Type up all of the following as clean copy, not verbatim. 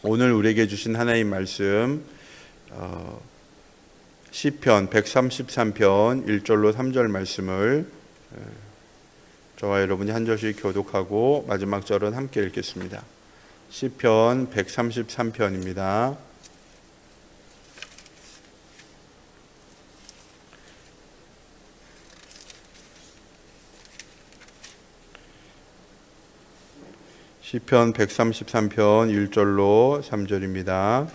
오늘 우리에게 주신 하나님 말씀 시편 133편 1절로 3절 말씀을 저와 여러분이 한 절씩 교독하고 마지막 절은 함께 읽겠습니다. 시편 133편입니다. 시편 133편 1절로 3절입니다.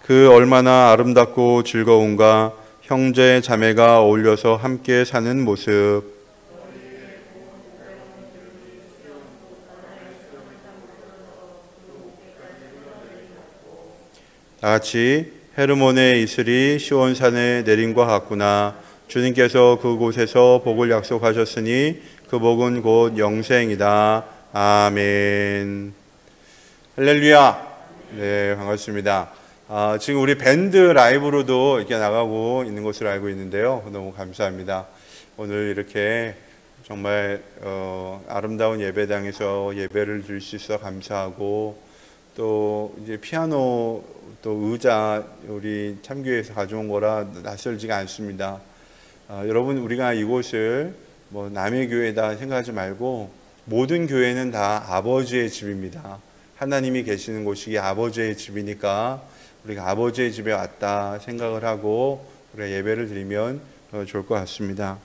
그 얼마나 아름답고 즐거운가 형제 자매가 어울려서 함께 사는 모습. 다같이 헤르몬의 이슬이 시온산에 내림과 같구나. 주님께서 그곳에서 복을 약속하셨으니 그 복은 곧 영생이다. 아멘. 할렐루야. 네, 반갑습니다. 지금 우리 밴드 라이브로도 이렇게 나가고 있는 것으로 알고 있는데요. 너무 감사합니다. 오늘 이렇게 정말 아름다운 예배당에서 예배를 드릴 수 있어 감사하고, 또 이제 피아노 또 의자 우리 참교회에서 가져온 거라 낯설지가 않습니다. 여러분, 우리가 이곳을 뭐 남의 교회다 생각하지 말고 모든 교회는 다 아버지의 집입니다. 하나님이 계시는 곳이 아버지의 집이니까 우리가 아버지의 집에 왔다 생각을 하고 우리가 예배를 드리면 좋을 것 같습니다.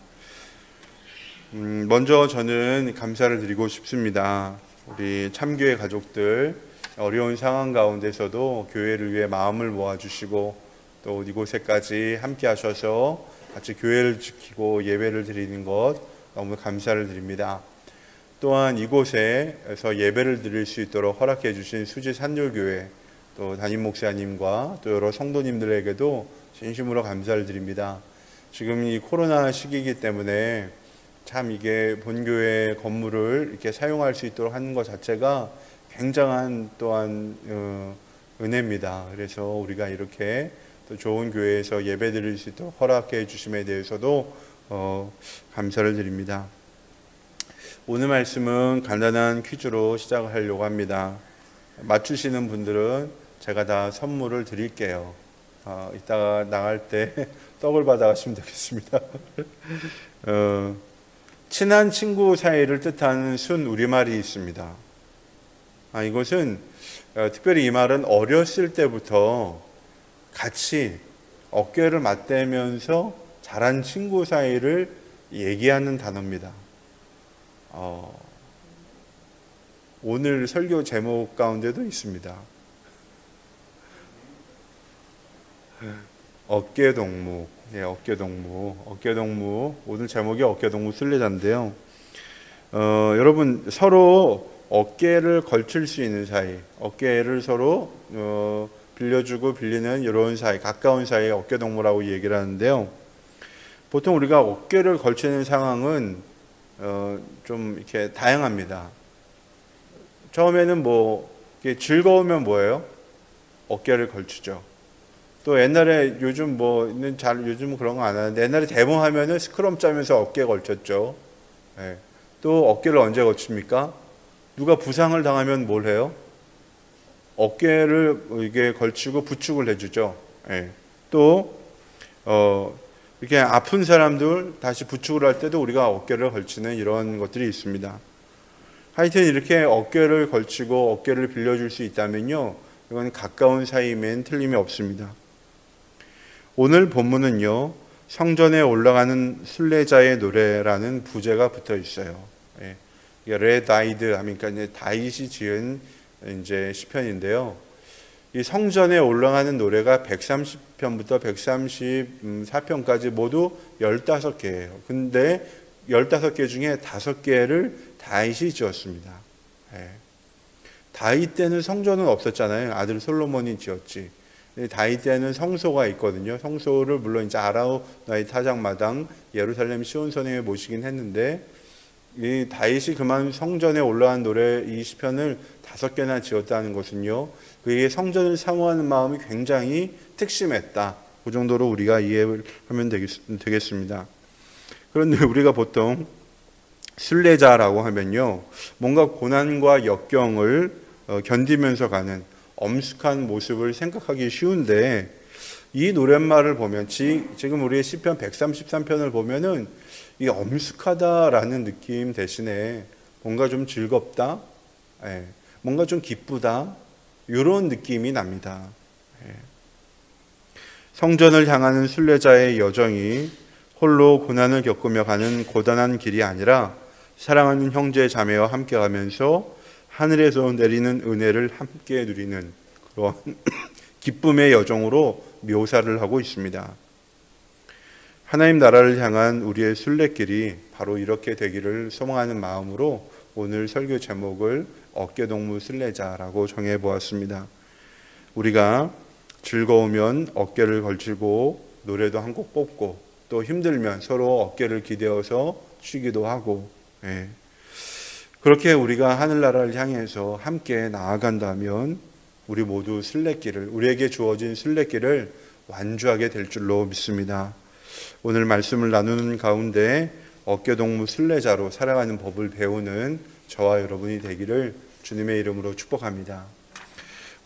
먼저 저는 감사를 드리고 싶습니다. 우리 참교회 가족들, 어려운 상황 가운데서도 교회를 위해 마음을 모아주시고 또 이곳에까지 함께 하셔서 같이 교회를 지키고 예배를 드리는 것 너무 감사를 드립니다. 또한 이곳에서 예배를 드릴 수 있도록 허락해 주신 수지 산율교회 또 담임 목사님과 또 여러 성도님들에게도 진심으로 감사를 드립니다. 지금 이 코로나 시기이기 때문에 참 이게 본교회 건물을 이렇게 사용할 수 있도록 하는 것 자체가 굉장한 또한 은혜입니다. 그래서 우리가 이렇게 또 좋은 교회에서 예배 드릴 수 있도록 허락해 주심에 대해서도 감사를 드립니다. 오늘 말씀은 간단한 퀴즈로 시작을 하려고 합니다. 맞추시는 분들은 제가 다 선물을 드릴게요. 이따가 나갈 때 떡을 받아가시면 되겠습니다. 친한 친구 사이를 뜻하는 순 우리말이 있습니다. 이것은 특별히 이 말은 어렸을 때부터 같이 어깨를 맞대면서 자란 친구 사이를 얘기하는 단어입니다. 오늘 설교 제목 가운데도 있습니다. 어깨동무. 예, 어깨동무. 오늘 제목이 어깨동무 순례자인데요. 여러분, 서로 어깨를 걸칠 수 있는 사이, 어깨를 서로 빌려주고 빌리는 이런 사이, 가까운 사이에 어깨동무라고 얘기를 하는데요. 보통 우리가 어깨를 걸치는 상황은 좀 이렇게 다양합니다. 처음에는 즐거우면 뭐예요? 어깨를 걸치죠. 또 옛날에 요즘은 그런 거 안 하는데 옛날에 대모하면은 스크럼 짜면서 어깨 걸쳤죠. 네. 또 어깨를 언제 걸칩니까? 누가 부상을 당하면 뭘 해요? 어깨를 이게 걸치고 부축을 해주죠. 네. 또 이렇게 아픈 사람들 다시 부축을 할 때도 우리가 어깨를 걸치는 이런 것들이 있습니다. 하여튼 이렇게 어깨를 걸치고 어깨를 빌려줄 수 있다면요, 이건 가까운 사이면 틀림이 없습니다. 오늘 본문은요, 성전에 올라가는 순례자의 노래라는 부제가 붙어 있어요. 레다이드 하니까 이제 다윗이 지은 이제 시편인데요. 이 성전에 올라가는 노래가 130편부터 134편까지 모두 15개예요. 근데 15개 중에 5개를 다윗이 지었습니다. 다윗 때는 성전은 없었잖아요. 아들 솔로몬이 지었지. 다윗 때는 성소가 있거든요. 성소를 물론 이제 아라우나의 타작마당 예루살렘 시온성에 모시긴 했는데, 이 다윗이 그만 성전에 올라간 노래 이 시편을 5개나 지었다는 것은요, 그의 성전을 사모하는 마음이 굉장히 특심했다. 그 정도로 우리가 이해를 하면 되겠습니다. 그런데 우리가 보통 순례자라고 하면요, 뭔가 고난과 역경을 견디면서 가는 엄숙한 모습을 생각하기 쉬운데, 이 노랫말을 보면 지금 우리의 시편 133편을 보면은 이 엄숙하다라는 느낌 대신에 뭔가 좀 즐겁다, 뭔가 좀 기쁘다, 이런 느낌이 납니다. 성전을 향하는 순례자의 여정이 홀로 고난을 겪으며 가는 고단한 길이 아니라 사랑하는 형제 자매와 함께 가면서 하늘에서 내리는 은혜를 함께 누리는 그런 기쁨의 여정으로 묘사를 하고 있습니다. 하나님 나라를 향한 우리의 순례길이 바로 이렇게 되기를 소망하는 마음으로 오늘 설교 제목을 어깨동무 순례자라고 정해 보았습니다. 우리가 즐거우면 어깨를 걸치고 노래도 한 곡 뽑고, 또 힘들면 서로 어깨를 기대어서 쉬기도 하고, 그렇게 우리가 하늘나라를 향해서 함께 나아간다면 우리 모두 순례길을, 우리에게 주어진 순례길을 완주하게 될 줄로 믿습니다. 오늘 말씀을 나누는 가운데 어깨동무 순례자로 살아가는 법을 배우는 저와 여러분이 되기를 주님의 이름으로 축복합니다.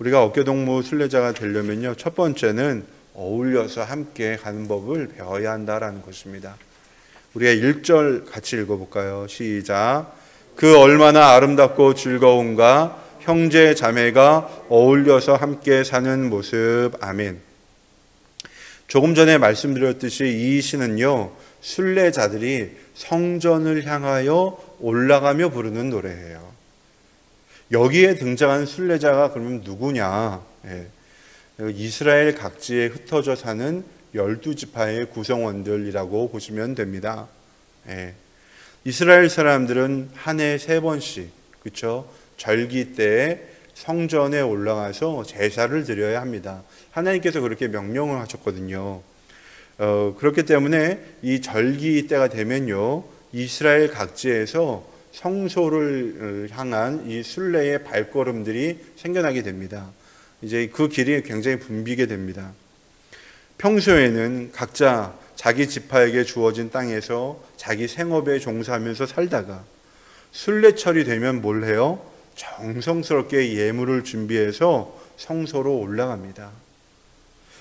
우리가 어깨동무 순례자가 되려면요, 첫 번째는 어울려서 함께 가는 법을 배워야 한다라는 것입니다. 우리가 1절 같이 읽어볼까요? 시작. 그 얼마나 아름답고 즐거운가, 형제 자매가 어울려서 함께 사는 모습. 아멘. 조금 전에 말씀드렸듯이 이 시는요, 순례자들이 성전을 향하여 올라가며 부르는 노래예요. 여기에 등장하는 순례자가 그러면 누구냐? 이스라엘 각지에 흩어져 사는 12지파의 구성원들이라고 보시면 됩니다. 이스라엘 사람들은 한 해 3번씩, 그렇죠? 절기 때에 성전에 올라가서 제사를 드려야 합니다. 하나님께서 그렇게 명령을 하셨거든요. 그렇기 때문에 이 절기 때가 되면요, 이스라엘 각지에서 성소를 향한 이 순례의 발걸음들이 생겨나게 됩니다. 이제 그 길이 굉장히 붐비게 됩니다. 평소에는 각자 자기 지파에게 주어진 땅에서 자기 생업에 종사하면서 살다가 순례철이 되면 뭘 해요? 정성스럽게 예물을 준비해서 성소로 올라갑니다.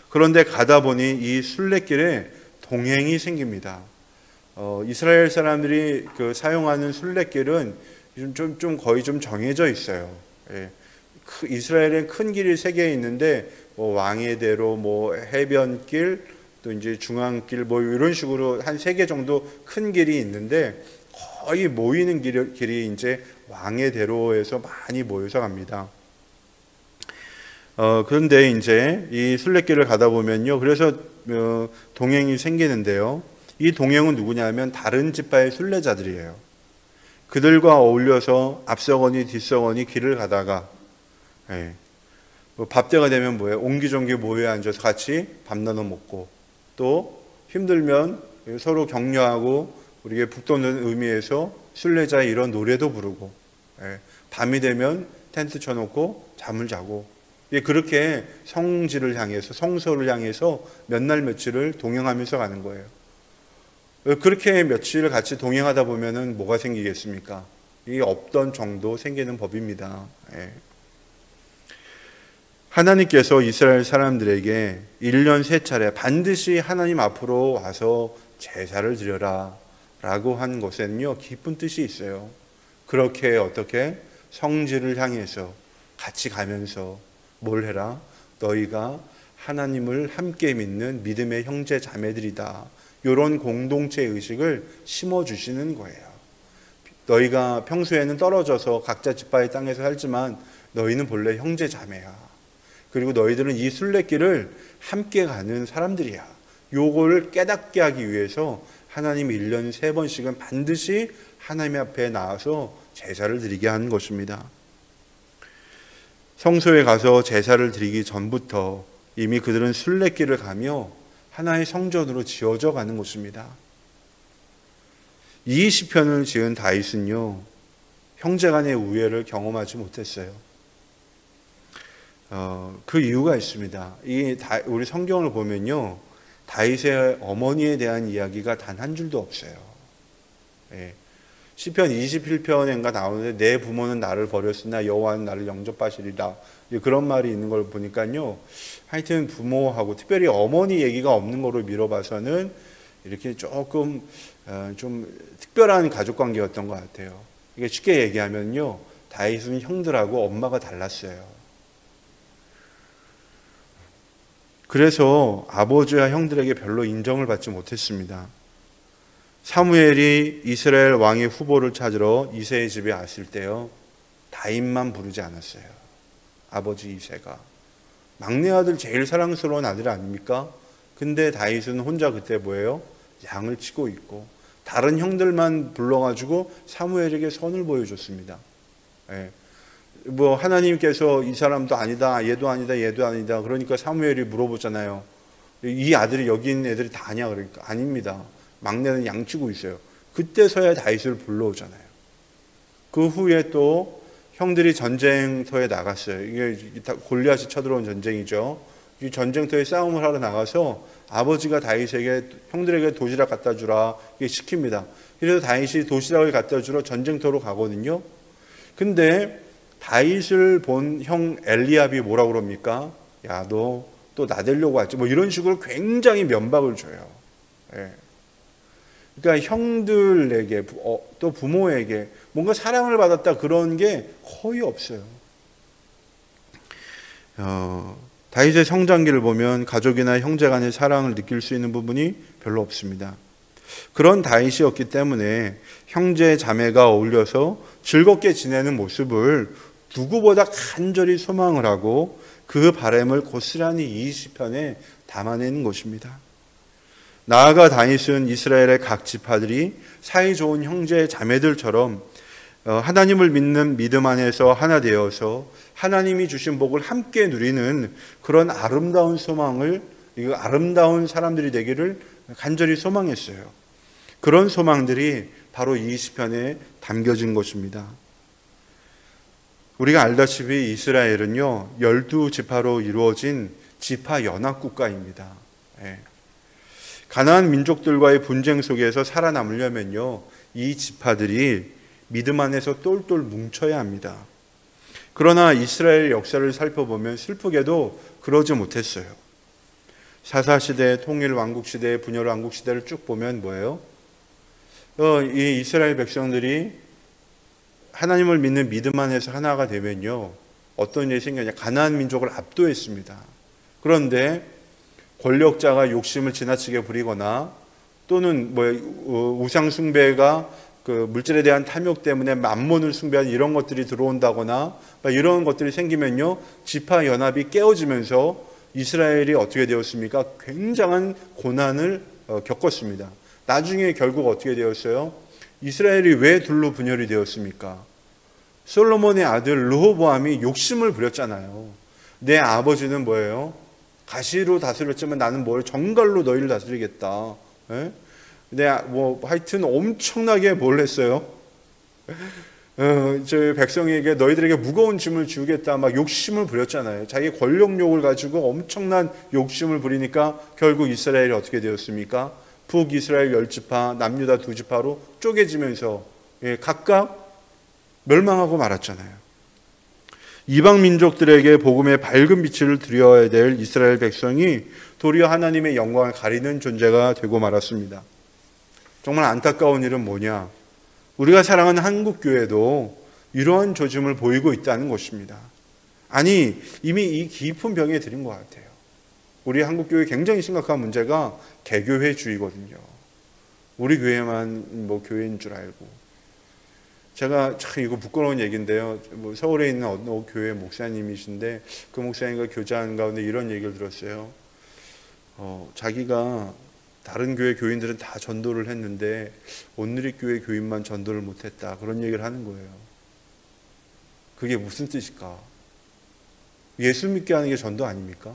그런데 가다 보니 이 순례길에 동행이 생깁니다. 이스라엘 사람들이 사용하는 순례길은 좀 거의 좀 정해져 있어요. 이스라엘엔 큰 길이 3개 있는데 왕의 대로 해변길, 또 이제 중앙길 이런 식으로 한 3개 정도 큰 길이 있는데, 거의 모이는 길이 이제 왕의 대로에서 많이 모여서 갑니다. 그런데 이제 이 순례길을 가다 보면요, 그래서 동행이 생기는데요. 이 동행은 누구냐면 다른 지파의 순례자들이에요. 그들과 어울려서 앞서거니 뒤서거니 길을 가다가 밥때가 되면 뭐예요? 옹기종기 모여 앉아서 같이 밥 나눠 먹고, 또 힘들면 서로 격려하고 우리에게 북돋는 의미에서 순례자의 이런 노래도 부르고, 밤이 되면 텐트 쳐놓고 잠을 자고, 그렇게 성지를 향해서, 성소를 향해서 몇 날 며칠을 동행하면서 가는 거예요. 그렇게 며칠을 같이 동행하다 보면은 뭐가 생기겠습니까? 이 없던 정도 생기는 법입니다. 하나님께서 이스라엘 사람들에게 1년 3차례 반드시 하나님 앞으로 와서 제사를 드려라 라고 한 것에는요, 깊은 뜻이 있어요. 그렇게 어떻게 성지를 향해서 같이 가면서 뭘 해라? 너희가 하나님을 함께 믿는 믿음의 형제 자매들이다. 이런 공동체 의식을 심어주시는 거예요. 너희가 평소에는 떨어져서 각자 지파의 땅에서 살지만 너희는 본래 형제 자매야. 그리고 너희들은 이 순례길을 함께 가는 사람들이야. 요걸 깨닫게 하기 위해서 하나님이 1년에 3번씩은 반드시 하나님 앞에 나와서 제사를 드리게 하는 것입니다. 성소에 가서 제사를 드리기 전부터 이미 그들은 순례길을 가며 하나의 성전으로 지어져 가는 곳입니다. 이 시편을 지은 다윗은요, 형제간의 우애를 경험하지 못했어요. 그 이유가 있습니다. 우리 성경을 보면요, 다윗의 어머니에 대한 이야기가 단 한 줄도 없어요. 시편 21편인가 나오는데 내 부모는 나를 버렸으나 여호와는 나를 영접하시리라. 그런 말이 있는 걸 보니까요. 하여튼 부모하고 특별히 어머니 얘기가 없는 거로 미뤄봐서는 이렇게 조금 좀 특별한 가족 관계였던 것 같아요. 이게 쉽게 얘기하면요. 다윗은 형들하고 엄마가 달랐어요. 그래서 아버지와 형들에게 별로 인정을 받지 못했습니다. 사무엘이 이스라엘 왕의 후보를 찾으러 이새의 집에 왔을 때요. 다윗만 부르지 않았어요. 아버지 이새가. 막내 아들 제일 사랑스러운 아들 아닙니까? 근데 다윗은 혼자 그때 뭐예요? 양을 치고 있고 다른 형들만 불러가지고 사무엘에게 선을 보여줬습니다. 예. 뭐 하나님께서 이 사람도 아니다, 얘도 아니다, 얘도 아니다. 그러니까 사무엘이 물어보잖아요. 이 아들이 여기 있는 애들이 다냐? 그러니까 아닙니다. 막내는 양치고 있어요. 그때서야 다윗을 불러오잖아요. 그 후에 또 형들이 전쟁터에 나갔어요. 이게 골리앗이 쳐들어온 전쟁이죠. 이 전쟁터에 싸움을 하러 나가서 아버지가 다윗에게 형들에게 도시락 갖다 주라 이게 시킵니다. 그래서 다윗이 도시락을 갖다 주러 전쟁터로 가거든요. 근데 다윗을 본 형 엘리압이 뭐라고 그럽니까? 야, 너 또 나대려고 왔지? 뭐 이런 식으로 굉장히 면박을 줘요. 예. 그러니까 형들에게 또 부모에게 뭔가 사랑을 받았다 그런 게 거의 없어요. 다윗의 성장기를 보면 가족이나 형제 간의 사랑을 느낄 수 있는 부분이 별로 없습니다. 그런 다윗이었기 때문에 형제 자매가 어울려서 즐겁게 지내는 모습을 누구보다 간절히 소망을 하고 그 바람을 고스란히 이 시편에 담아내는 것입니다. 나아가 다윗은 이스라엘의 각 지파들이 사이좋은 형제 자매들처럼 하나님을 믿는 믿음 안에서 하나 되어서 하나님이 주신 복을 함께 누리는 그런 아름다운 소망을, 아름다운 사람들이 되기를 간절히 소망했어요. 그런 소망들이 바로 이 시편에 담겨진 것입니다. 우리가 알다시피 이스라엘은요 12지파로 이루어진 지파 연합국가입니다. 가나안 민족들과의 분쟁 속에서 살아남으려면요 이 지파들이 믿음 안에서 똘똘 뭉쳐야 합니다. 그러나 이스라엘 역사를 살펴보면 슬프게도 그러지 못했어요. 사사시대, 통일왕국시대, 분열왕국시대를 쭉 보면 뭐예요? 이 이스라엘 백성들이 하나님을 믿는 믿음 안에서 하나가 되면요 어떤 일이 생겼냐? 가나안 민족을 압도했습니다. 그런데 권력자가 욕심을 지나치게 부리거나 또는 우상 숭배가 그 물질에 대한 탐욕 때문에 만몬을 숭배하는 이런 것들이 들어온다거나 이런 것들이 생기면요 지파 연합이 깨어지면서 이스라엘이 어떻게 되었습니까? 굉장한 고난을 겪었습니다. 나중에 결국 어떻게 되었어요? 이스라엘이 왜 둘로 분열이 되었습니까? 솔로몬의 아들 르호보암이 욕심을 부렸잖아요. 내 아버지는 뭐예요? 가시로 다스렸지만 나는 뭘 정갈로 너희를 다스리겠다. 하여튼 엄청나게 뭘 했어요? 저희 백성에게 너희들에게 무거운 짐을 지우겠다 막 욕심을 부렸잖아요. 자기 권력욕을 가지고 엄청난 욕심을 부리니까 결국 이스라엘이 어떻게 되었습니까? 북이스라엘 10지파, 남유다 2지파로 쪼개지면서 각각 멸망하고 말았잖아요. 이방 민족들에게 복음의 밝은 빛을 드려야 될 이스라엘 백성이 도리어 하나님의 영광을 가리는 존재가 되고 말았습니다. 정말 안타까운 일은 뭐냐? 우리가 사랑하는 한국교회도 이러한 조짐을 보이고 있다는 것입니다. 아니, 이미 이 깊은 병에 들인 것 같아요. 우리 한국교회 굉장히 심각한 문제가 개교회주의거든요. 우리 교회만 교회인 줄 알고. 제가 참 이거 부끄러운 얘기인데요. 서울에 있는 어느 교회 목사님이신데 그 목사님과 교제하는 가운데 이런 얘기를 들었어요. 자기가 다른 교회 교인들은 다 전도를 했는데 온누리 교회 교인만 전도를 못했다. 그런 얘기를 하는 거예요. 그게 무슨 뜻일까? 예수 믿게 하는 게 전도 아닙니까?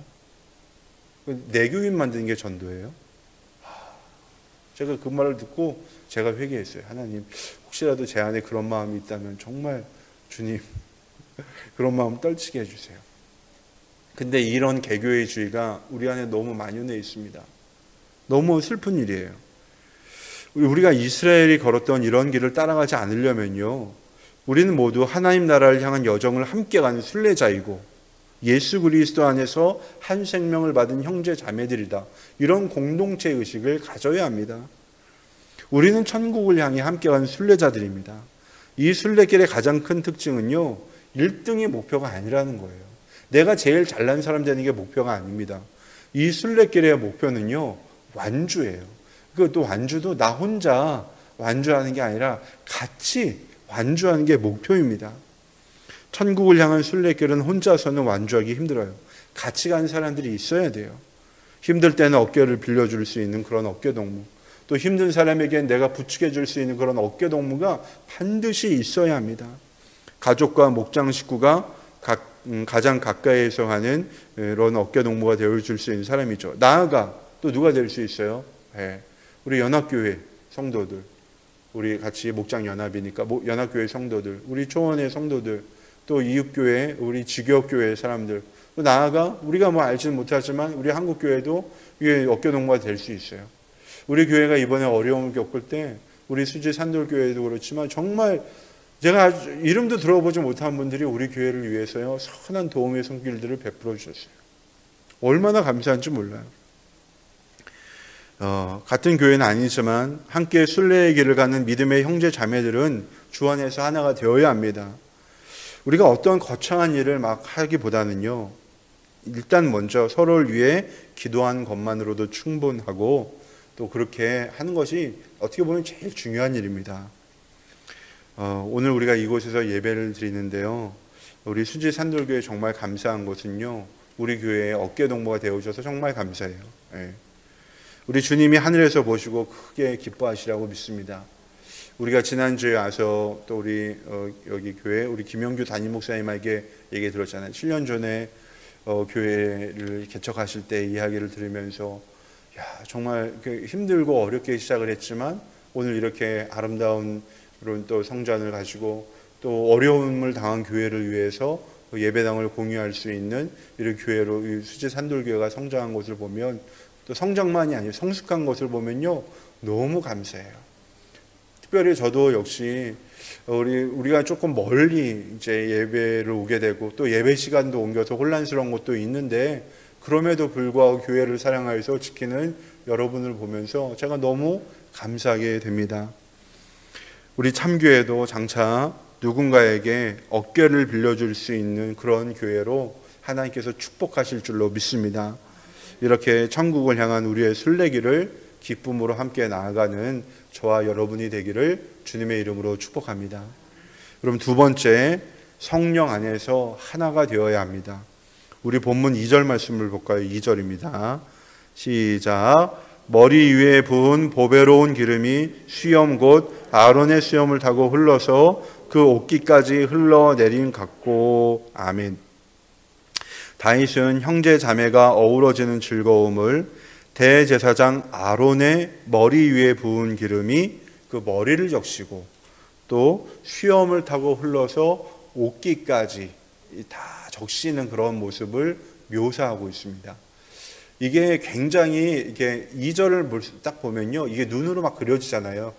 내 교인 만드는 게 전도예요? 제가 그 말을 듣고 제가 회개했어요. 하나님, 혹시라도 제 안에 그런 마음이 있다면 정말 주님 그런 마음 떨치게 해주세요. 근데 이런 개교회주의가 우리 안에 너무 만연해 있습니다. 너무 슬픈 일이에요. 우리가 이스라엘이 걸었던 이런 길을 따라가지 않으려면요, 우리는 모두 하나님 나라를 향한 여정을 함께 가는 순례자이고 예수 그리스도 안에서 한 생명을 받은 형제 자매들이다. 이런 공동체 의식을 가져야 합니다. 우리는 천국을 향해 함께 가는 순례자들입니다. 이 순례길의 가장 큰 특징은요, 1등이 목표가 아니라는 거예요. 내가 제일 잘난 사람 되는 게 목표가 아닙니다. 이 순례길의 목표는요, 완주예요. 또 완주도 나 혼자 완주하는 게 아니라 같이 완주하는 게 목표입니다. 천국을 향한 순례길은 혼자서는 완주하기 힘들어요. 같이 가는 사람들이 있어야 돼요. 힘들 때는 어깨를 빌려줄 수 있는 그런 어깨동무, 또 힘든 사람에게 내가 부축해 줄 수 있는 그런 어깨동무가 반드시 있어야 합니다. 가족과 목장 식구가 가장 가까이에서 하는 이런 어깨동무가 되어줄 수 있는 사람이죠. 나아가 또 누가 될 수 있어요? 우리 연합교회 성도들, 우리 같이 목장 연합이니까 연합교회 성도들, 우리 초원의 성도들, 또 이웃교회, 우리 지교교회 사람들, 또 나아가 우리가 알지는 못하지만 우리 한국교회도 이게 어깨동무가 될 수 있어요. 우리 교회가 이번에 어려움을 겪을 때 우리 수지 산돌교회도 그렇지만 정말 제가 이름도 들어보지 못한 분들이 우리 교회를 위해서요 선한 도움의 손길들을 베풀어 주셨어요. 얼마나 감사한지 몰라요. 같은 교회는 아니지만 함께 순례의 길을 가는 믿음의 형제 자매들은 주 안에서 하나가 되어야 합니다. 우리가 어떤 거창한 일을 막 하기보다는요, 일단 먼저 서로를 위해 기도하는 것만으로도 충분하고 또 그렇게 하는 것이 어떻게 보면 제일 중요한 일입니다. 오늘 우리가 이곳에서 예배를 드리는데요, 우리 수지 산돌교회 정말 감사한 것은요, 우리 교회의 어깨동무가 되어주셔서 정말 감사해요. 우리 주님이 하늘에서 보시고 크게 기뻐하시라고 믿습니다. 우리가 지난주에 와서 또 우리 여기 교회 우리 김영규 담임 목사님에게 얘기 들었잖아요. 7년 전에 교회를 개척하실 때 이야기를 들으면서 정말 힘들고 어렵게 시작을 했지만 오늘 이렇게 아름다운 그런 또 성전을 가지고 또 어려움을 당한 교회를 위해서 예배당을 공유할 수 있는 이런 교회로 수지 산돌교회가 성장한 것을 보면, 또 성장만이 아니라 성숙한 것을 보면요 너무 감사해요. 특별히 저도 역시 우리가 조금 멀리 이제 예배를 오게 되고 또 예배 시간도 옮겨서 혼란스러운 것도 있는데, 그럼에도 불구하고 교회를 사랑하여서 지키는 여러분을 보면서 제가 너무 감사하게 됩니다. 우리 참교회도 장차 누군가에게 어깨를 빌려줄 수 있는 그런 교회로 하나님께서 축복하실 줄로 믿습니다. 이렇게 천국을 향한 우리의 순례길을 기쁨으로 함께 나아가는 저와 여러분이 되기를 주님의 이름으로 축복합니다. 그럼 두 번째, 성령 안에서 하나가 되어야 합니다. 우리 본문 2절 말씀을 볼까요? 2절입니다. 시작. 머리 위에 부은 보배로운 기름이 수염 곧 아론의 수염을 타고 흘러서 그 옷깃까지 흘러내린 같고. 아멘. 다윗은 형제 자매가 어우러지는 즐거움을 대제사장 아론의 머리 위에 부은 기름이 그 머리를 적시고 또 수염을 타고 흘러서 옷깃까지 다 적시는 그런 모습을 묘사하고 있습니다. 이게 굉장히 이게 2절을 딱 보면요, 이게 눈으로 막 그려지잖아요.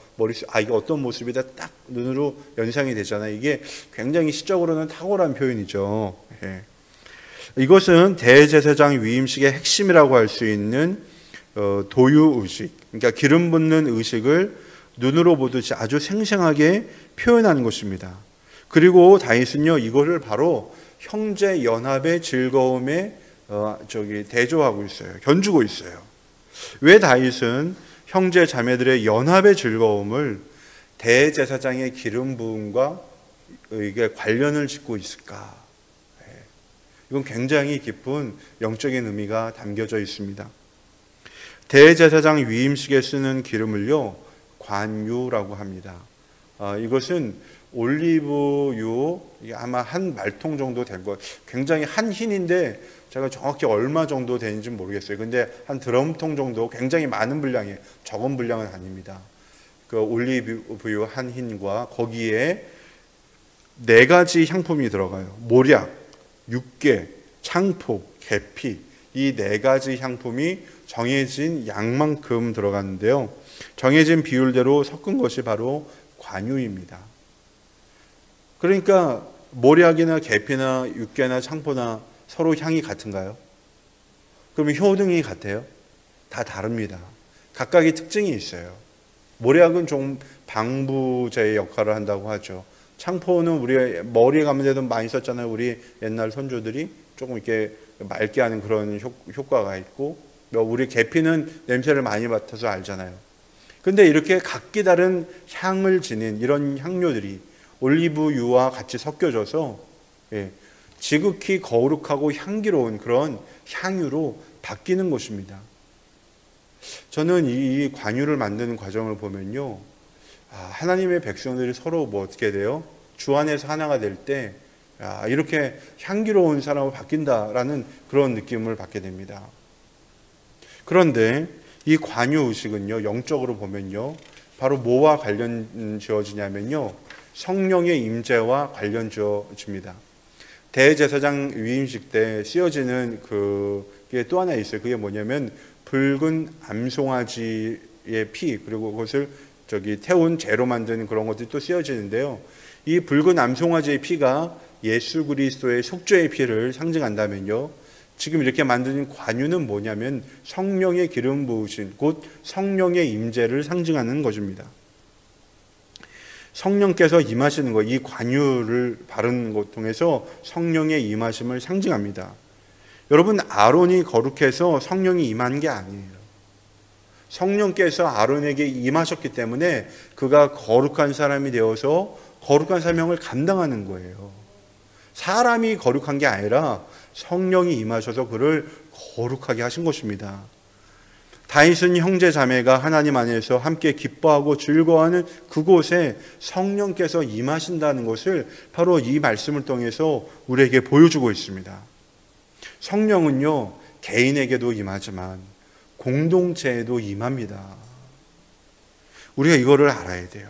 이게 어떤 모습이다 딱 눈으로 연상이 되잖아요. 이게 굉장히 시적으로는 탁월한 표현이죠. 이것은 대제사장 위임식의 핵심이라고 할 수 있는 도유 의식, 그러니까 기름 붓는 의식을 눈으로 보듯이 아주 생생하게 표현하는 것입니다. 그리고 다윗은요, 이거를 바로 형제 연합의 즐거움에 대조하고 있어요. 견주고 있어요. 왜 다윗은 형제 자매들의 연합의 즐거움을 대제사장의 기름 부음과 이게 관련을 짓고 있을까? 이건 굉장히 깊은 영적인 의미가 담겨져 있습니다. 대제사장 위임식에 쓰는 기름을요, 관유라고 합니다. 이것은 올리브유, 아마 한 말통 정도 된 것, 굉장히 한 흰인데 제가 정확히 얼마 정도 되는지 모르겠어요. 근데 한 드럼통 정도, 굉장히 많은 분량이에요. 적은 분량은 아닙니다. 그 올리브유 한 흰과 거기에 4가지 향품이 들어가요. 모략, 육개, 창포, 계피, 이 4가지 향품이 정해진 양만큼 들어갔는데요. 정해진 비율대로 섞은 것이 바로 관유입니다. 그러니까 모략이나 계피나 육개나 창포나 서로 향이 같은가요? 그러면 효능이 같아요? 다 다릅니다. 각각의 특징이 있어요. 모략은 좀 방부제의 역할을 한다고 하죠. 창포는 우리 머리에 감는 데도 많이 썼잖아요. 우리 옛날 선조들이 조금 이렇게 맑게 하는 그런 효과가 있고, 우리 계피는 냄새를 많이 맡아서 알잖아요. 근데 이렇게 각기 다른 향을 지닌 이런 향료들이 올리브유와 같이 섞여져서 지극히 거룩하고 향기로운 그런 향유로 바뀌는 것입니다. 저는 이 관유를 만드는 과정을 보면요, 하나님의 백성들이 서로 어떻게 돼요? 주 안에서 하나가 될 때 이렇게 향기로운 사람으로 바뀐다라는 그런 느낌을 받게 됩니다. 그런데 이 관유 의식은요, 영적으로 보면요, 바로 뭐와 관련 지어지냐면요, 성령의 임재와 관련 지어집니다. 대제사장 위임식 때 쓰여지는 그게 또 하나 있어요. 그게 뭐냐면 붉은 암송아지의 피, 그리고 그것을 태운 재로 만드는 그런 것들이 또 쓰여지는데요. 이 붉은 암송아지의 피가 예수 그리스도의 속죄의 피를 상징한다면요, 지금 이렇게 만드는 관유는 뭐냐면 성령의 기름 부으신, 곧 성령의 임재를 상징하는 것입니다. 성령께서 임하시는 것, 이 관유를 바르는 것 통해서 성령의 임하심을 상징합니다. 여러분, 아론이 거룩해서 성령이 임한 게 아니에요. 성령께서 아론에게 임하셨기 때문에 그가 거룩한 사람이 되어서 거룩한 사명을 감당하는 거예요. 사람이 거룩한 게 아니라 성령이 임하셔서 그를 거룩하게 하신 것입니다. 다윗은 형제 자매가 하나님 안에서 함께 기뻐하고 즐거워하는 그곳에 성령께서 임하신다는 것을 바로 이 말씀을 통해서 우리에게 보여주고 있습니다. 성령은요, 개인에게도 임하지만 공동체에도 임합니다. 우리가 이거를 알아야 돼요.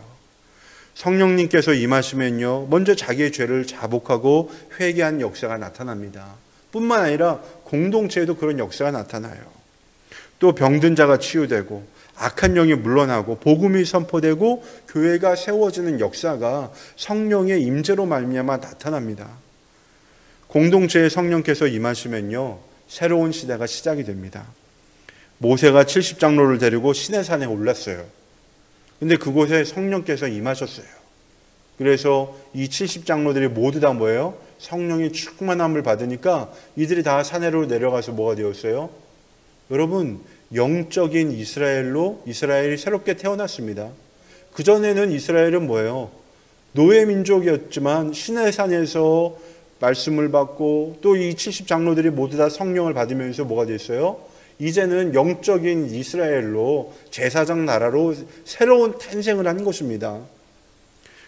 성령님께서 임하시면요, 먼저 자기의 죄를 자복하고 회개하는 역사가 나타납니다. 뿐만 아니라 공동체에도 그런 역사가 나타나요. 또 병든 자가 치유되고 악한 영이 물러나고 복음이 선포되고 교회가 세워지는 역사가 성령의 임재로 말미암아 나타납니다. 공동체에 성령께서 임하시면요, 새로운 시대가 시작이 됩니다. 모세가 70장로를 데리고 시내산에 올랐어요. 근데 그곳에 성령께서 임하셨어요. 그래서 이 70장로들이 모두 다 뭐예요? 성령의 충만함을 받으니까 이들이 다 산으로 내려가서 뭐가 되었어요? 여러분, 영적인 이스라엘이 새롭게 태어났습니다. 그전에는 이스라엘은 뭐예요? 노예 민족이었지만 시내산에서 말씀을 받고 또 이 70장로들이 모두 다 성령을 받으면서 뭐가 됐어요? 이제는 영적인 이스라엘로 제사장 나라로 새로운 탄생을 한 것입니다.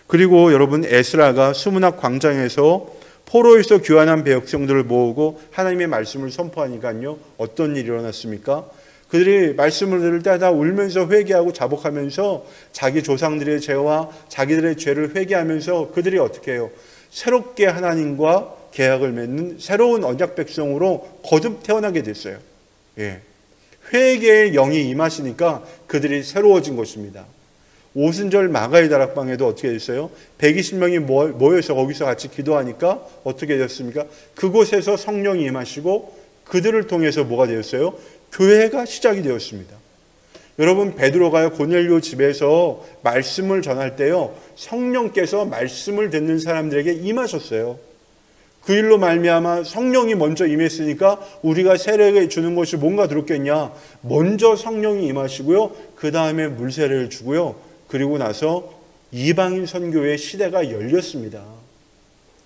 그리고 여러분, 에스라가 수문학 광장에서 포로에서 귀환한 백성들을 모으고 하나님의 말씀을 선포하니까요, 어떤 일이 일어났습니까? 그들이 말씀을 들을 때 다 울면서 회개하고 자복하면서 자기 조상들의 죄와 자기들의 죄를 회개하면서 그들이 어떻게 해요? 새롭게 하나님과 계약을 맺는 새로운 언약 백성으로 거듭 태어나게 됐어요. 회개의 영이 임하시니까 그들이 새로워진 것입니다. 오순절 마가의 다락방에도 어떻게 됐어요? 120명이 모여서 거기서 같이 기도하니까 어떻게 됐습니까? 그곳에서 성령이 임하시고 그들을 통해서 뭐가 되었어요? 교회가 시작이 되었습니다. 여러분, 베드로가 고넬료 집에서 말씀을 전할 때요, 성령께서 말씀을 듣는 사람들에게 임하셨어요. 그 일로 말미암아 성령이 먼저 임했으니까 우리가 세례를 주는 것이 뭔가 들었겠냐? 먼저 성령이 임하시고요, 그 다음에 물세례를 주고요, 그리고 나서 이방인 선교의 시대가 열렸습니다.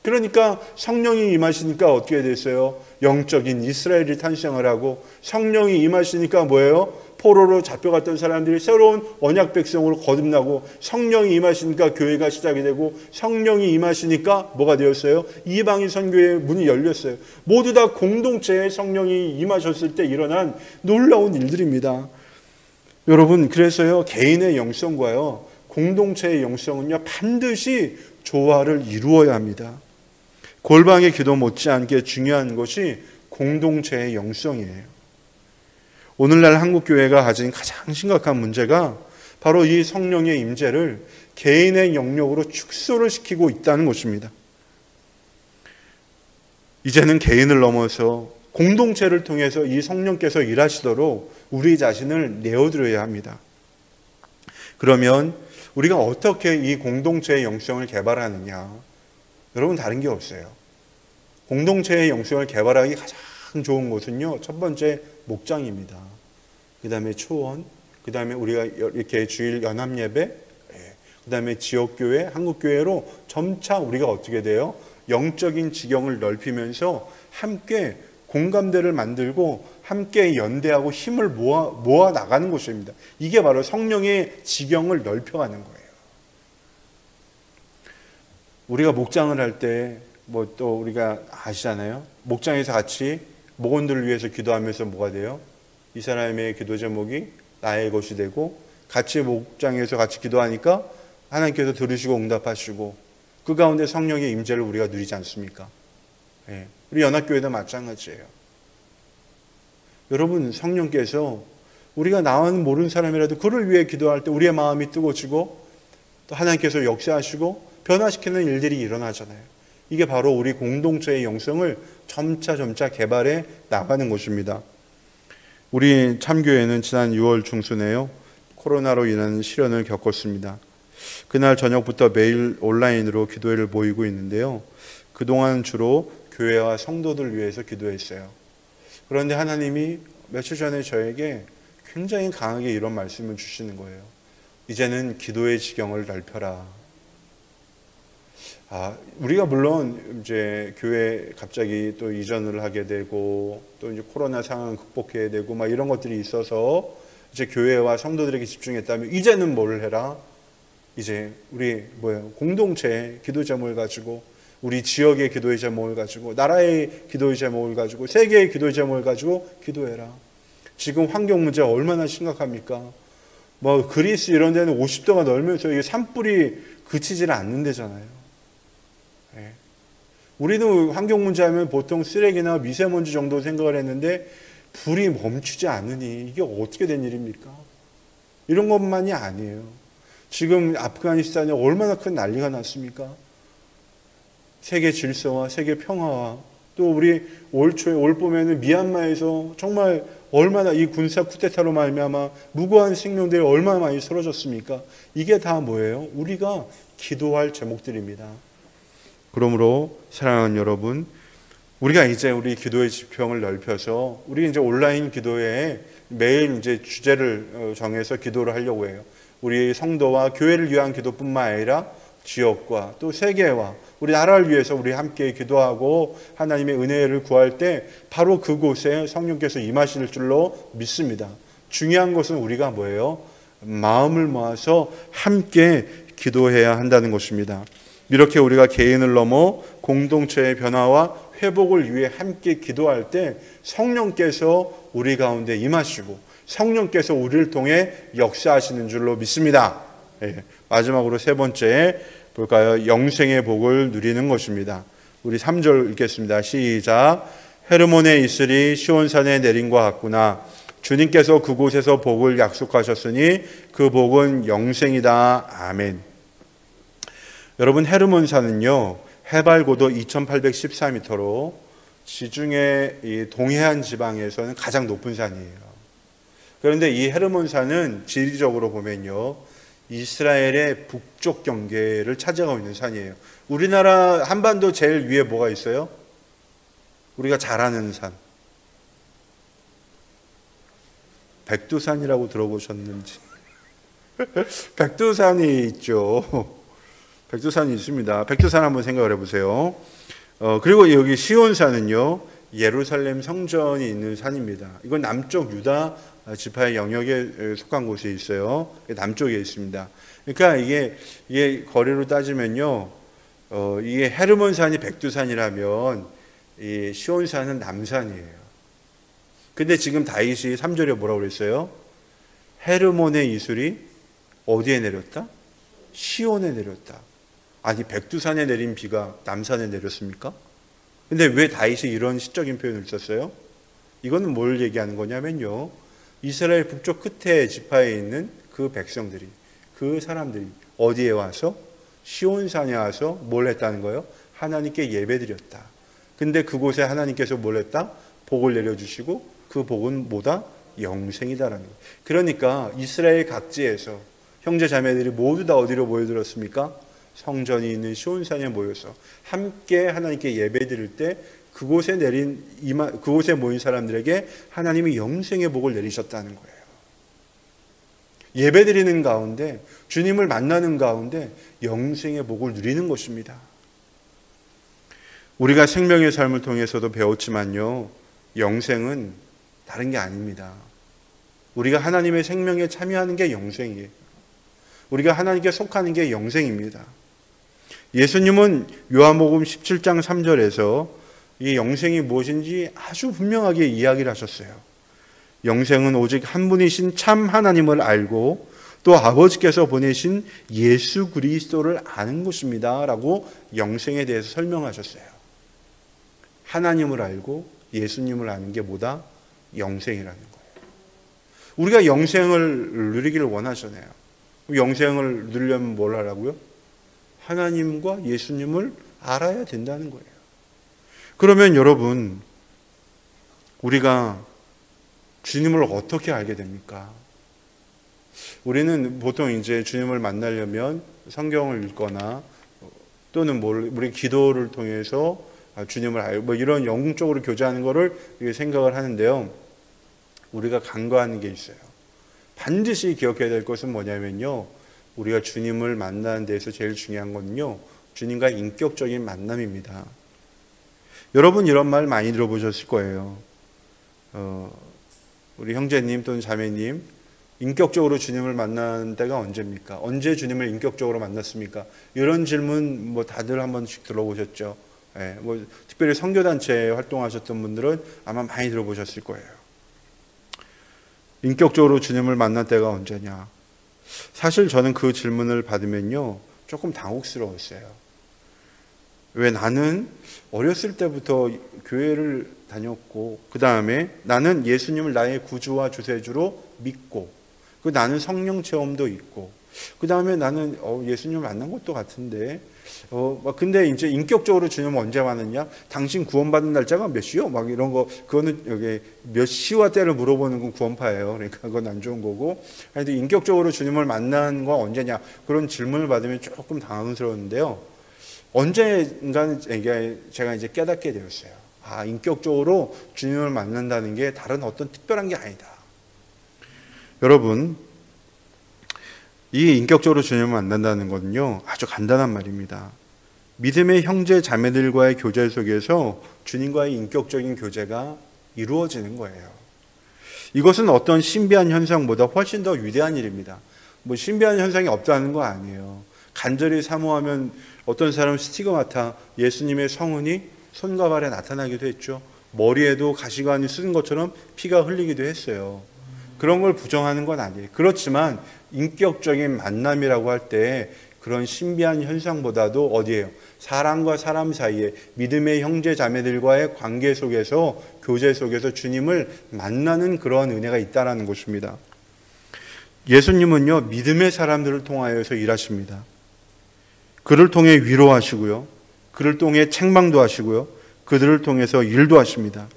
그러니까 성령이 임하시니까 어떻게 됐어요? 영적인 이스라엘이 탄생을 하고, 성령이 임하시니까 뭐예요? 포로로 잡혀갔던 사람들이 새로운 언약 백성으로 거듭나고, 성령이 임하시니까 교회가 시작이 되고, 성령이 임하시니까 뭐가 되었어요? 이방인 선교의 문이 열렸어요. 모두 다 공동체에 성령이 임하셨을 때 일어난 놀라운 일들입니다. 여러분, 그래서요, 개인의 영성과요, 공동체의 영성은요, 반드시 조화를 이루어야 합니다. 골방의 기도 못지않게 중요한 것이 공동체의 영성이에요. 오늘날 한국교회가 가진 가장 심각한 문제가 바로 이 성령의 임재를 개인의 영역으로 축소를 시키고 있다는 것입니다. 이제는 개인을 넘어서 공동체를 통해서 이 성령께서 일하시도록 우리 자신을 내어드려야 합니다. 그러면 우리가 어떻게 이 공동체의 영성을 개발하느냐? 여러분, 다른 게 없어요. 공동체의 영성을 개발하기 가장 좋은 곳은요, 첫 번째 목장입니다. 그 다음에 초원, 그 다음에 우리가 이렇게 주일 연합예배, 그 다음에 지역교회, 한국교회로 점차 우리가 어떻게 돼요? 영적인 지경을 넓히면서 함께 공감대를 만들고 함께 연대하고 힘을 모아 나가는 것입니다. 이게 바로 성령의 지경을 넓혀가는 거예요. 우리가 목장을 할 때 또 우리가 아시잖아요. 목장에서 같이 목원들을 위해서 기도하면서 뭐가 돼요? 이 사람의 기도 제목이 나의 것이 되고, 같이 목장에서 같이 기도하니까 하나님께서 들으시고 응답하시고 그 가운데 성령의 임재를 우리가 누리지 않습니까? 예. 우리 연합교회도 마찬가지예요. 여러분, 성령께서 우리가 나와는 모르는 사람이라도 그를 위해 기도할 때 우리의 마음이 뜨거워지고 또 하나님께서 역사하시고 변화시키는 일들이 일어나잖아요. 이게 바로 우리 공동체의 영성을 점차 개발해 나가는 것입니다. 우리 참교회는 지난 6월 중순에요, 코로나로 인한 시련을 겪었습니다. 그날 저녁부터 매일 온라인으로 기도회를 모이고 있는데요, 그동안 주로 교회와 성도들 위해서 기도했어요. 그런데 하나님이 며칠 전에 저에게 굉장히 강하게 이런 말씀을 주시는 거예요. 이제는 기도의 지경을 넓혀라. 우리가 물론 이제 교회 갑자기 또 이전을 하게 되고 또 이제 코로나 상황을 극복해야 되고 막 이런 것들이 있어서 이제 교회와 성도들에게 집중했다면, 이제는 뭘 해라? 이제 우리 공동체 기도 제목을 가지고, 우리 지역의 기도의 제목을 가지고, 나라의 기도의 제목을 가지고, 세계의 기도의 제목을 가지고 기도해라. 지금 환경 문제가 얼마나 심각합니까? 그리스 이런 데는 50도가 넘으면서 이게 산불이 그치질 않는 데잖아요. 예. 우리도 환경 문제 하면 보통 쓰레기나 미세먼지 정도 생각을 했는데 불이 멈추지 않으니 이게 어떻게 된 일입니까? 이런 것만이 아니에요. 지금 아프가니스탄에 얼마나 큰 난리가 났습니까? 세계 질서와 세계 평화와 또 우리 올 봄에는 미얀마에서 정말 얼마나 이 군사 쿠데타로 말미암아 무고한 생명들이 얼마나 많이 쓰러졌습니까? 이게 다 뭐예요? 우리가 기도할 제목들입니다. 그러므로 사랑하는 여러분, 우리가 이제 우리 기도의 지평을 넓혀서 우리 이제 온라인 기도회에 매일 이제 주제를 정해서 기도를 하려고 해요. 우리 성도와 교회를 위한 기도뿐만 아니라 지역과 또 세계와 우리 나라를 위해서 우리 함께 기도하고 하나님의 은혜를 구할 때 바로 그곳에 성령께서 임하실 줄로 믿습니다. 중요한 것은 우리가 뭐예요? 마음을 모아서 함께 기도해야 한다는 것입니다. 이렇게 우리가 개인을 넘어 공동체의 변화와 회복을 위해 함께 기도할 때 성령께서 우리 가운데 임하시고 성령께서 우리를 통해 역사하시는 줄로 믿습니다. 마지막으로 세 번째 볼까요? 영생의 복을 누리는 것입니다. 우리 3절 읽겠습니다. 시작. 헤르몬에 있으리 시온산에 내림과 같구나. 주님께서 그곳에서 복을 약속하셨으니 그 복은 영생이다. 아멘. 여러분, 헤르몬산은요, 해발 고도 2814m로 지중해 이 동해안 지방에서는 가장 높은 산이에요. 그런데 이 헤르몬산은 지리적으로 보면요, 이스라엘의 북쪽 경계를 차지하고 있는 산이에요. 우리나라 한반도 제일 위에 뭐가 있어요? 우리가 잘 아는 산. 백두산이라고 들어보셨는지. 백두산이 있죠. 백두산이 있습니다. 백두산 한번 생각을 해보세요. 그리고 여기 시온산은요, 예루살렘 성전이 있는 산입니다. 이건 남쪽 유다 지파의 영역에 속한 곳에 있어요. 남쪽에 있습니다. 그러니까 이게 거리로 따지면요, 이게 헤르몬산이 백두산이라면 이 시온산은 남산이에요. 근데 지금 다윗이 3절에 뭐라고 그랬어요? 헤르몬의 이슬이 어디에 내렸다? 시온에 내렸다. 아니, 백두산에 내린 비가 남산에 내렸습니까? 근데 왜 다윗이 이런 시적인 표현을 썼어요? 이거는 뭘 얘기하는 거냐면요, 이스라엘 북쪽 끝에 지파에 있는 그 백성들이, 그 사람들이 어디에 와서? 시온산에 와서 뭘 했다는 거예요? 하나님께 예배드렸다. 근데 그곳에 하나님께서 뭘 했다? 복을 내려주시고 그 복은 뭐다? 영생이다라는 거예요. 그러니까 이스라엘 각지에서 형제 자매들이 모두 다 어디로 모여들었습니까? 성전이 있는 시온산에 모여서 함께 하나님께 예배드릴 때 그곳에 모인 사람들에게 하나님이 영생의 복을 내리셨다는 거예요. 예배드리는 가운데, 주님을 만나는 가운데 영생의 복을 누리는 것입니다. 우리가 생명의 삶을 통해서도 배웠지만요, 영생은 다른 게 아닙니다. 우리가 하나님의 생명에 참여하는 게 영생이에요. 우리가 하나님께 속하는 게 영생입니다. 예수님은 요한복음 17장 3절에서 이 영생이 무엇인지 아주 분명하게 이야기를 하셨어요. 영생은 오직 한 분이신 참 하나님을 알고 또 아버지께서 보내신 예수 그리스도를 아는 것입니다 라고 영생에 대해서 설명하셨어요. 하나님을 알고 예수님을 아는 게 뭐다? 영생이라는 거예요. 우리가 영생을 누리기를 원하잖아요. 영생을 누리려면 뭘 하라고요? 하나님과 예수님을 알아야 된다는 거예요. 그러면 여러분, 우리가 주님을 어떻게 알게 됩니까? 우리는 보통 이제 주님을 만나려면 성경을 읽거나 또는 우리 기도를 통해서 주님을 알고 이런 영적으로 교제하는 거를 생각을 하는데요. 우리가 간과하는 게 있어요. 반드시 기억해야 될 것은 뭐냐면요, 우리가 주님을 만나는 데서 제일 중요한 건요, 주님과 인격적인 만남입니다. 여러분 이런 말 많이 들어보셨을 거예요. 우리 형제님 또는 자매님, 인격적으로 주님을 만난 때가 언제입니까? 언제 주님을 인격적으로 만났습니까? 이런 질문 다들 한 번씩 들어보셨죠. 예, 특별히 선교단체에 활동하셨던 분들은 아마 많이 들어보셨을 거예요. 인격적으로 주님을 만난 때가 언제냐? 사실 저는 그 질문을 받으면요, 조금 당혹스러웠어요. 왜? 나는 어렸을 때부터 교회를 다녔고, 그 다음에 나는 예수님을 나의 구주와 주세주로 믿고, 나는 성령 체험도 있고, 그 다음에 나는 예수님을 만난 것도 같은데, 근데 이제 인격적으로 주님은 언제 만났냐? 당신 구원받은 날짜가 몇 시요? 막 이런 거, 그거는 여기 몇 시와 때를 물어보는 건 구원파예요. 그러니까 그건 안 좋은 거고. 하여튼 인격적으로 주님을 만난 건 언제냐? 그런 질문을 받으면 조금 당황스러웠는데요. 언젠가는 제가 이제 깨닫게 되었어요. 인격적으로 주님을 만난다는 게 다른 어떤 특별한 게 아니다. 여러분, 이 인격적으로 주님을 만난다는 것은요, 아주 간단한 말입니다. 믿음의 형제 자매들과의 교제 속에서 주님과의 인격적인 교제가 이루어지는 거예요. 이것은 어떤 신비한 현상보다 훨씬 더 위대한 일입니다. 신비한 현상이 없다는 거 아니에요. 간절히 사모하면 어떤 사람은 스티그마타, 예수님의 성은이 손과 발에 나타나기도 했죠. 머리에도 가시관이 쓰는 것처럼 피가 흘리기도 했어요. 그런 걸 부정하는 건 아니에요. 그렇지만 인격적인 만남이라고 할 때 그런 신비한 현상보다도 어디예요? 사람과 사람 사이에 믿음의 형제 자매들과의 관계 속에서, 교제 속에서 주님을 만나는 그러한 은혜가 있다는 것입니다. 예수님은요, 믿음의 사람들을 통하여서 일하십니다. 그를 통해 위로하시고요, 그를 통해 책망도 하시고요, 그들을 통해서 일도 하십니다.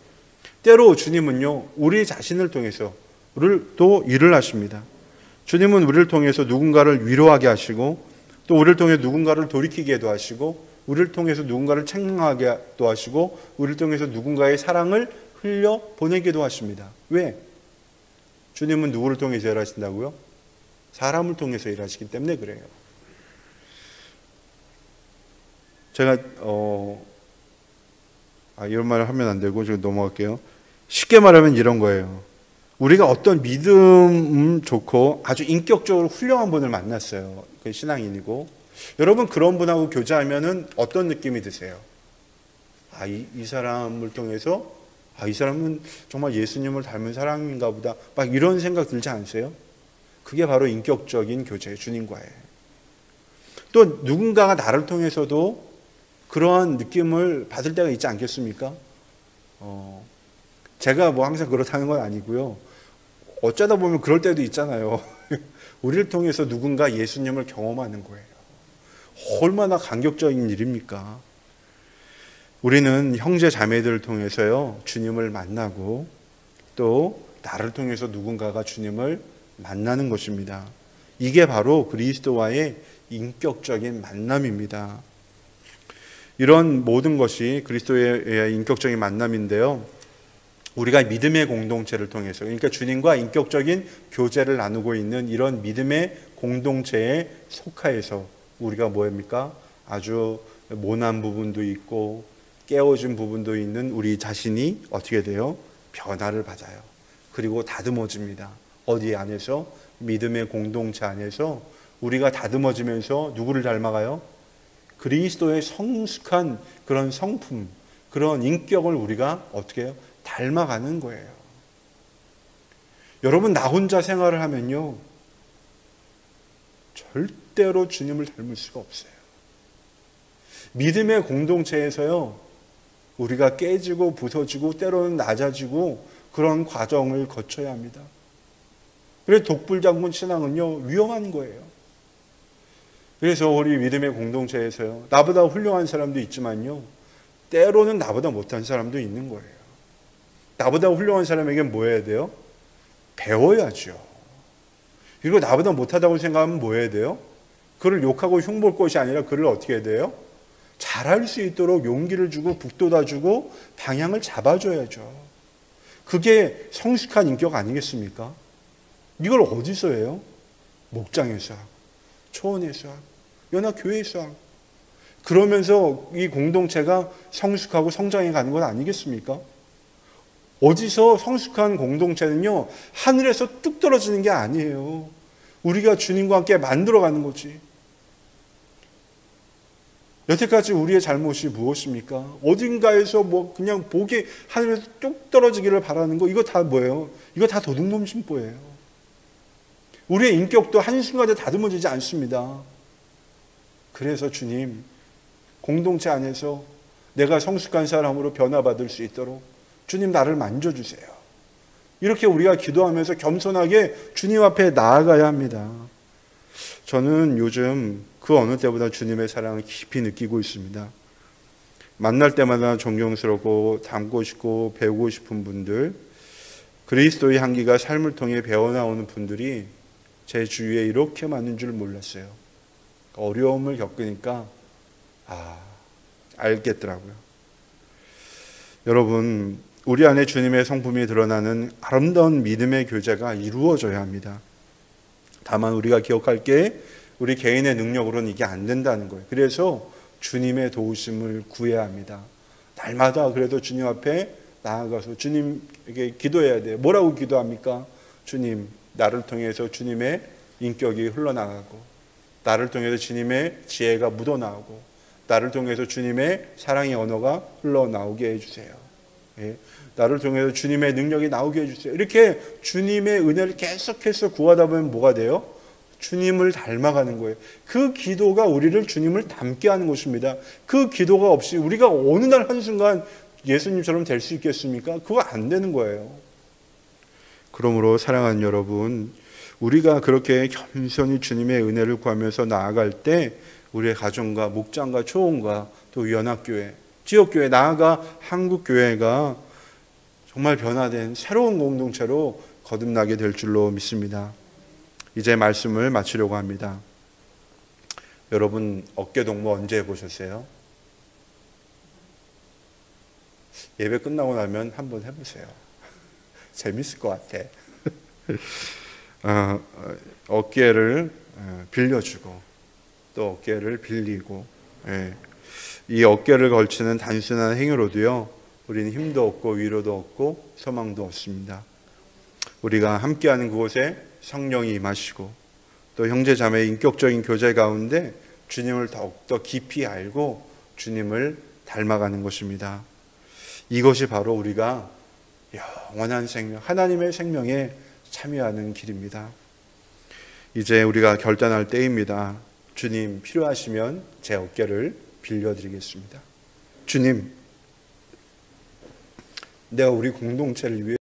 때로 주님은요, 우리 자신을 통해서 또 일을 하십니다. 주님은 우리를 통해서 누군가를 위로하게 하시고, 또 우리를 통해 누군가를 돌이키게도 하시고, 우리를 통해서 누군가를 책망하게도 하시고, 우리를 통해서 누군가의 사랑을 흘려 보내기도 하십니다. 왜? 주님은 누구를 통해서 일하신다고요? 사람을 통해서 일하시기 때문에 그래요. 제가 이런 말을 하면 안 되고 지금 넘어갈게요. 쉽게 말하면 이런 거예요. 우리가 어떤 믿음 좋고 아주 인격적으로 훌륭한 분을 만났어요. 그 신앙인이고, 여러분 그런 분하고 교제하면은 어떤 느낌이 드세요? 이 사람을 통해서 이 사람은 정말 예수님을 닮은 사람인가 보다, 막 이런 생각 들지 않으세요? 그게 바로 인격적인 교제예요. 주님과의. 또 누군가가 나를 통해서도 그러한 느낌을 받을 때가 있지 않겠습니까? 제가 항상 그렇다는 건 아니고요. 어쩌다 보면 그럴 때도 있잖아요. 우리를 통해서 누군가 예수님을 경험하는 거예요. 얼마나 감격적인 일입니까? 우리는 형제 자매들을 통해서요, 주님을 만나고 또 나를 통해서 누군가가 주님을 만나는 것입니다. 이게 바로 그리스도와의 인격적인 만남입니다. 이런 모든 것이 그리스도의 인격적인 만남인데요. 우리가 믿음의 공동체를 통해서, 그러니까 주님과 인격적인 교제를 나누고 있는 이런 믿음의 공동체에 속하여서 우리가 뭐입니까? 아주 모난 부분도 있고 깨어진 부분도 있는 우리 자신이 어떻게 돼요? 변화를 받아요. 그리고 다듬어집니다. 어디 안에서? 믿음의 공동체 안에서 우리가 다듬어지면서 누구를 닮아가요? 그리스도의 성숙한 그런 성품, 그런 인격을 우리가 어떻게 해요? 닮아가는 거예요. 여러분, 나 혼자 생활을 하면요, 절대로 주님을 닮을 수가 없어요. 믿음의 공동체에서요, 우리가 깨지고 부서지고 때로는 낮아지고 그런 과정을 거쳐야 합니다. 그래서 독불장군 신앙은요, 위험한 거예요. 그래서 우리 믿음의 공동체에서요, 나보다 훌륭한 사람도 있지만요, 때로는 나보다 못한 사람도 있는 거예요. 나보다 훌륭한 사람에게 뭐 해야 돼요? 배워야죠. 그리고 나보다 못하다고 생각하면 뭐 해야 돼요? 그를 욕하고 흉볼 것이 아니라 그를 어떻게 해야 돼요? 잘할 수 있도록 용기를 주고 북돋아주고 방향을 잡아줘야죠. 그게 성숙한 인격 아니겠습니까? 이걸 어디서 해요? 목장에서 하고, 초원에서 하고, 연합교회에서 하고. 그러면서 이 공동체가 성숙하고 성장해 가는 건 아니겠습니까? 어디서 성숙한 공동체는요, 하늘에서 뚝 떨어지는 게 아니에요. 우리가 주님과 함께 만들어가는 거지. 여태까지 우리의 잘못이 무엇입니까? 어딘가에서 뭐 그냥 복이 하늘에서 뚝 떨어지기를 바라는 거, 이거 다 뭐예요? 이거 다 도둑놈 심보예요. 우리의 인격도 한순간에 다듬어지지 않습니다. 그래서 주님, 공동체 안에서 내가 성숙한 사람으로 변화받을 수 있도록 주님 나를 만져주세요. 이렇게 우리가 기도하면서 겸손하게 주님 앞에 나아가야 합니다. 저는 요즘 그 어느 때보다 주님의 사랑을 깊이 느끼고 있습니다. 만날 때마다 존경스럽고 닮고 싶고 배우고 싶은 분들, 그리스도의 향기가 삶을 통해 배어나오는 분들이 제 주위에 이렇게 많은 줄 몰랐어요. 어려움을 겪으니까 알겠더라고요. 여러분, 우리 안에 주님의 성품이 드러나는 아름다운 믿음의 교제가 이루어져야 합니다. 다만 우리가 기억할 게 우리 개인의 능력으로는 이게 안 된다는 거예요. 그래서 주님의 도우심을 구해야 합니다. 날마다 그래도 주님 앞에 나아가서 주님에게 기도해야 돼요. 뭐라고 기도합니까? 주님, 나를 통해서 주님의 인격이 흘러나가고, 나를 통해서 주님의 지혜가 묻어나오고, 나를 통해서 주님의 사랑의 언어가 흘러나오게 해주세요. 예. 나를 통해서 주님의 능력이 나오게 해주세요. 이렇게 주님의 은혜를 계속해서 구하다 보면 뭐가 돼요? 주님을 닮아가는 거예요. 그 기도가 우리를 주님을 닮게 하는 것입니다. 그 기도가 없이 우리가 어느 날 한순간 예수님처럼 될 수 있겠습니까? 그거 안 되는 거예요. 그러므로 사랑하는 여러분, 우리가 그렇게 겸손히 주님의 은혜를 구하면서 나아갈 때 우리의 가정과 목장과 초원과 또 연합교회, 지역교회, 나아가 한국교회가 정말 변화된 새로운 공동체로 거듭나게 될 줄로 믿습니다. 이제 말씀을 마치려고 합니다. 여러분, 어깨동무 언제 해보셨어요? 예배 끝나고 나면 한번 해보세요. 재밌을 것 같아. 어깨를 빌려주고 또 어깨를 빌리고, 이 어깨를 걸치는 단순한 행위로도요, 우리는 힘도 얻고 위로도 얻고 소망도 얻습니다. 우리가 함께하는 그곳에 성령이 임하시고 또 형제 자매의 인격적인 교제 가운데 주님을 더욱더 깊이 알고 주님을 닮아가는 것입니다. 이것이 바로 우리가 영원한 생명, 하나님의 생명에 참여하는 길입니다. 이제 우리가 결단할 때입니다. 주님, 필요하시면 제 어깨를 빌려드리겠습니다. 주님, 내가 우리 공동체를 위해